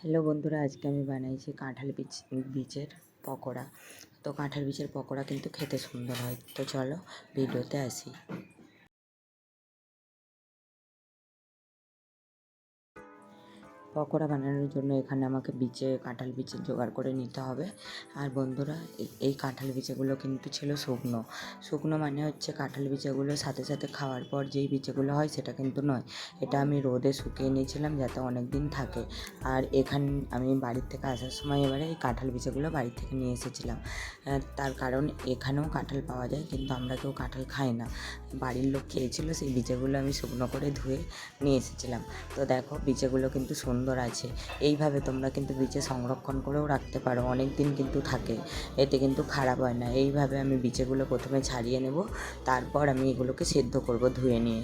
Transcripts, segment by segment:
Hello বন্ধুরা, আজকে আমি বানাইছি কাঁঠাল বীজের পকোড়া। তো কাঁঠাল বীজের পকোড়া কিন্তু খেতে সুন্দর হয়। তো চলো ভিডিওতে আসি। পকোড়া বানানোর জন্য এখানে আমাকে কাঁঠাল বীজ জোগাড় করে নিতে হবে। আর বন্ধুরা, এই কাঁঠাল বীজগুলো কিন্তু ছিল শুকনো। শুকনো মানে হচ্ছে কাঁঠাল বীজগুলো সাথে সাথে খাওয়ার পর যেই বীজগুলো হয় সেটা কিন্তু নয়। এটা আমি রোদে শুকিয়ে নিয়েছিলাম যাতে অনেক দিন থাকে। আর আমি বাড়ির থেকে আসার সময় এবারে এই কাঁঠাল বীজগুলো বাড়ি থেকে নিয়ে এসেছিলাম। তার কারণ এখানেও কাঁঠাল পাওয়া যায়, কিন্তু আমরা কেউ কাঁঠাল খাই না। বাড়ির লোক খেয়েছিল, সেই বীজগুলো আমি শুকনো করে ধুয়ে নিয়ে এসেছিলাম। তো দেখো, বীজগুলো কিন্তু সুন্দর আছে। এইভাবে তোমরা কিন্তু বীজে সংরক্ষণ করেও রাখতে পারো, অনেক দিন কিন্তু থাকে, এতে কিন্তু খারাপ হয় না। এইভাবে আমি বীজগুলো প্রথমে ছাড়িয়ে নেব, তারপর আমি এগুলোকে সেদ্ধ করব ধুয়ে নিয়ে।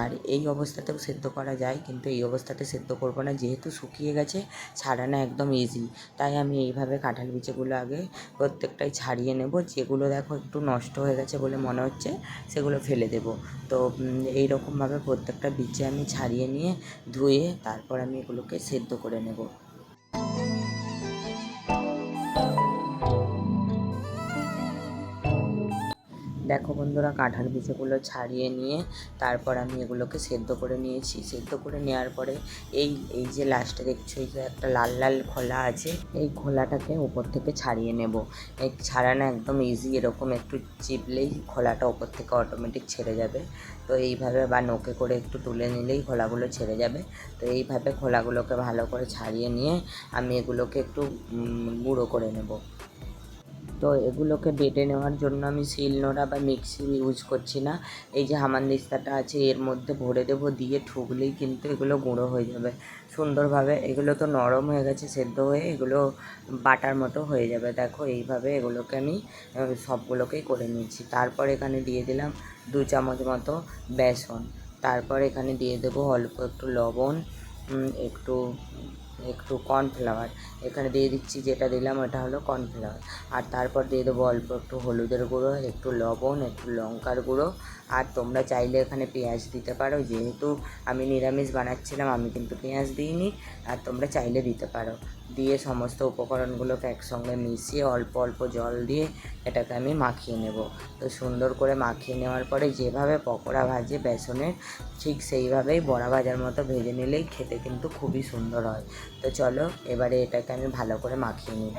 আর এই অবস্থাতেও সেদ্ধ করা যায়, কিন্তু এই অবস্থাতে সেদ্ধ করব না, যেহেতু শুকিয়ে গেছে ছাড়ানো একদম ইজি। তাই আমি এইভাবে কাঁঠাল বীজগুলো আগে প্রত্যেকটাই ছাড়িয়ে নেব। যেগুলো দেখো একটু নষ্ট হয়ে গেছে বলে মনে হচ্ছে সেগুলো ফেলে দেব। তো এইরকমভাবে প্রত্যেকটা বীজে আমি ছাড়িয়ে নিয়ে ধুয়ে তারপর আমি এগুলোকে সেদ্ধ করে নেব। দেখো বন্ধুরা, কাঁঠাল বীজগুলো ছাড়িয়ে নিয়ে তারপর আমি এগুলোকে সেদ্ধ করে নিয়েছি। সেদ্ধ করে নেওয়ার পরে এই এই যে লাস্টে দেখছো, এই যে একটা লাল লাল খোলা আছে, এই খোলাটাকে উপর থেকে ছাড়িয়ে নেব। এই ছাড়ানো একদম ইজি, এরকম একটু চিপলেই খোলাটা উপর থেকে অটোমেটিক ছেড়ে যাবে। তো এইভাবে বা নোকে করে একটু তুলে নিলেই খোলাগুলো ছেড়ে যাবে। তো এইভাবে খোলাগুলোকে ভালো করে ছাড়িয়ে নিয়ে আমি এগুলোকে একটু গুঁড়ো করে নেব। তো এগুলোকে বেটে নেওয়ার জন্য আমি শিলনোড়া বা মিক্সি ইউজ করছি না। এই যে হামানদিস্তাটা আছে এর মধ্যে ভরে দেবো, দিয়ে ঠুকলেই কিন্তু এগুলো গুঁড়ো হয়ে যাবে সুন্দরভাবে। এগুলো তো নরম হয়ে গেছে সেদ্ধ হয়ে, এগুলো বাটার মতো হয়ে যাবে। দেখো এইভাবে এগুলোকে আমি সবগুলোকেই করে নিয়েছি। তারপর এখানে দিয়ে দিলাম 2 চামচ মতো বেসন। তারপর এখানে দিয়ে দেবো অল্প একটু লবণ, একটু একটু কর্নফ্লাওয়ার। এখানে দিয়ে দিচ্ছি, যেটা দিলাম ওটা হলো কর্নফ্লাওয়ার। আর তারপর দিয়ে দেবো অল্প একটু হলুদের গুঁড়ো, একটু লবণ, একটু লঙ্কার গুঁড়ো। আর তোমরা চাইলে এখানে পেঁয়াজ দিতে পারো, যেহেতু আমি নিরামিষ বানাচ্ছিলাম আমি কিন্তু পেঁয়াজ দিইনি, আর তোমরা চাইলে দিতে পারো। দিয়ে সমস্ত উপকরণগুলোকে একসঙ্গে মিশিয়ে অল্প অল্প জল দিয়ে এটাকে আমি মাখিয়ে নেব। তো সুন্দর করে মাখিয়ে নেওয়ার পরে যেভাবে পকোড়া ভাজে বেসনের, ঠিক সেইভাবেই বড়া ভাজার মতো ভেজে নিলেই খেতে কিন্তু খুবই সুন্দর হয়। তো চলো এবারে এটাকে আমি ভালো করে মাখিয়ে নিই।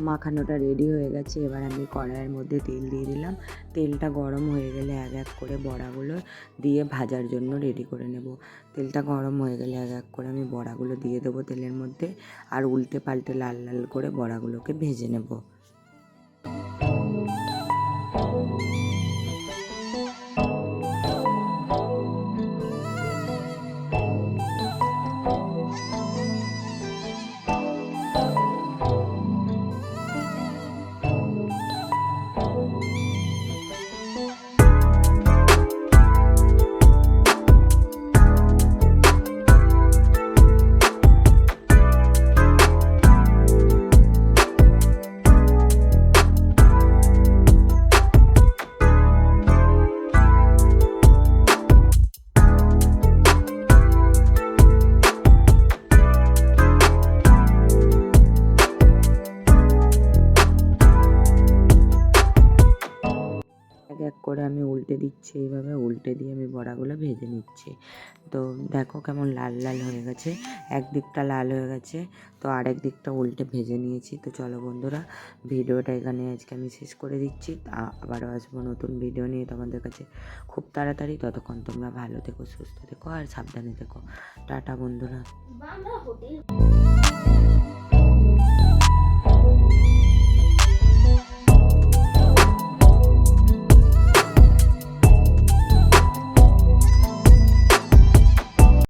মাখানোটা রেডি হয়ে গেছে। এবার আমি কড়াইয়ের মধ্যে তেল দিয়ে দিলাম। তেলটা গরম হয়ে গেলে এক এক করে বড়াগুলো দিয়ে ভাজার জন্য রেডি করে নেব। তেলটা গরম হয়ে গেলে এক এক করে আমি বড়াগুলো দিয়ে দেবো তেলের মধ্যে, আর উল্টে পাল্টে লাল লাল করে বড়াগুলোকে ভেজে নেব। উল্টে দিচ্ছি, এইভাবে উল্টে দিয়ে আমি বড়াগুলো ভেজে নিচ্ছি। তো দেখো কেমন লাল লাল হয়ে গেছে, একদিকটা লাল হয়ে গেছে, তো আরেক দিকটা উল্টে ভেজে নিয়েছি। তো চলো বন্ধুরা, ভিডিওটা এখানে আজকে আমি শেষ করে দিচ্ছি। আবারও আসবো নতুন ভিডিও নিয়ে তোমাদের কাছে খুব তাড়াতাড়ি। ততক্ষণ তোমরা ভালো থেকো, সুস্থ থেকো আর সাবধানে থেকো। টাটা বন্ধুরা।